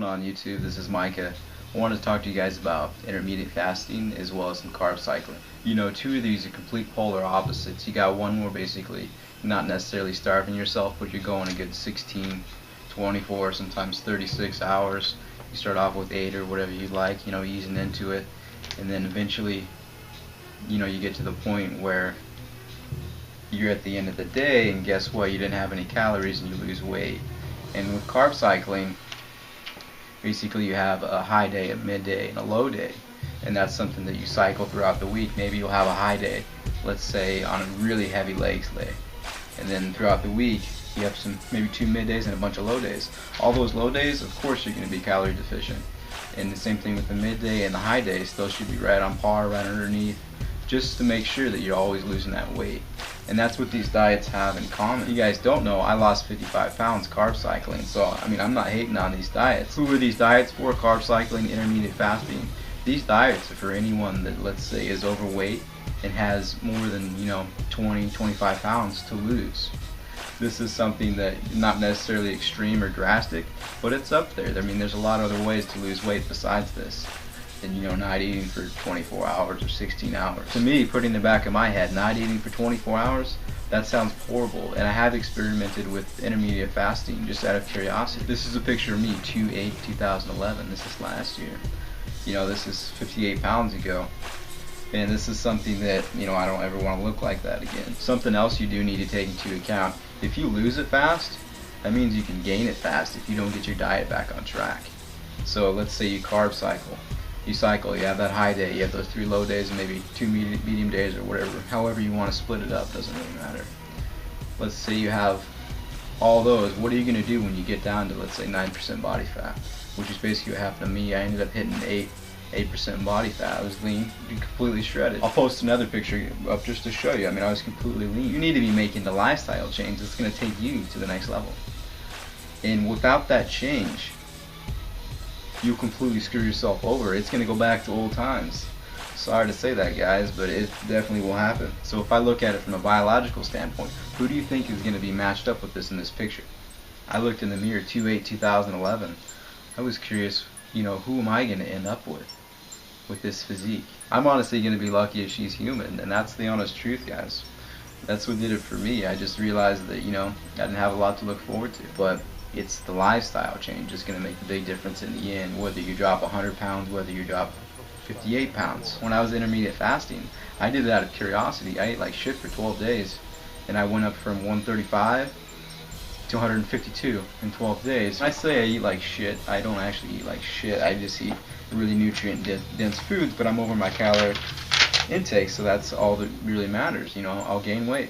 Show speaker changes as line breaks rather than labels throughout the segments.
on YouTube? This is Micah. I wanted to talk to you guys about intermittent fasting as well as some carb cycling. You know, two of these are complete polar opposites. You got one where basically you're not necessarily starving yourself, but you're going a good 16, 24, sometimes 36 hours. You start off with 8 or whatever you like, you know, easing into it, and then eventually, you know, you get to the point where you're at the end of the day, and guess what? You didn't have any calories and you lose weight. And with carb cycling, basically you have a high day, a midday, and a low day. And that's something that you cycle throughout the week. Maybe you'll have a high day, let's say on a really heavy legs day. And then throughout the week, you have maybe 2 middays and a bunch of low days. All those low days, of course, you're going to be calorie deficient. And the same thing with the midday and the high days. Those should be right on par, right underneath, just to make sure that you're always losing that weight. And that's what these diets have in common. If you guys don't know, I lost 55 pounds carb cycling, so I mean, I'm not hating on these diets. Who are these diets for? Carb cycling, intermittent fasting. These diets are for anyone that, let's say, is overweight and has more than, you know, 20, 25 pounds to lose. This is something that not necessarily extreme or drastic, but it's up there. I mean, there's a lot of other ways to lose weight besides this. And, you know, not eating for 24 hours or 16 hours. To me, putting in the back of my head, not eating for 24 hours, that sounds horrible. And I have experimented with intermittent fasting just out of curiosity. This is a picture of me, 2/8/2011. This is last year. You know, this is 58 pounds ago. And this is something that, you know, I don't ever want to look like that again. Something else you do need to take into account. If you lose it fast, that means you can gain it fast if you don't get your diet back on track. So let's say you carb cycle. You cycle, you have that high day, you have those 3 low days and maybe 2 medium days or whatever, however you want to split it up, doesn't really matter. Let's say you have all those. What are you going to do when you get down to, let's say, 9% body fat, which is basically what happened to me. I ended up hitting 8% body fat. I was lean, completely shredded. I'll post another picture up just to show you. I mean, I was completely lean. You need to be making the lifestyle change that's going to take you to the next level. And without that change, you'll completely screw yourself over. It's going to go back to old times. Sorry to say that, guys, but it definitely will happen. So if I look at it from a biological standpoint, who do you think is going to be matched up with this in this picture? I looked in the mirror, 2/8/2011. I was curious, you know, who am I going to end up with this physique? I'm honestly going to be lucky if she's human, and that's the honest truth, guys. That's what did it for me. I just realized that, you know, I didn't have a lot to look forward to, but it's the lifestyle change that's going to make the big difference in the end, whether you drop 100 pounds, whether you drop 58 pounds. When I was intermittent fasting, I did it out of curiosity. I ate like shit for 12 days, and I went up from 135 to 152 in 12 days. When I say I eat like shit, I don't actually eat like shit. I just eat really nutrient-dense foods, but I'm over my caloric intake, so that's all that really matters. You know, I'll gain weight.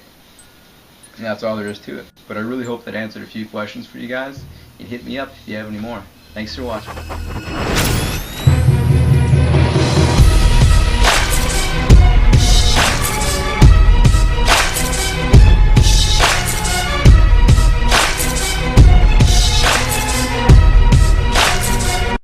And that's all there is to it. But I really hope that answered a few questions for you guys. You hit me up if you have any more. Thanks for watching.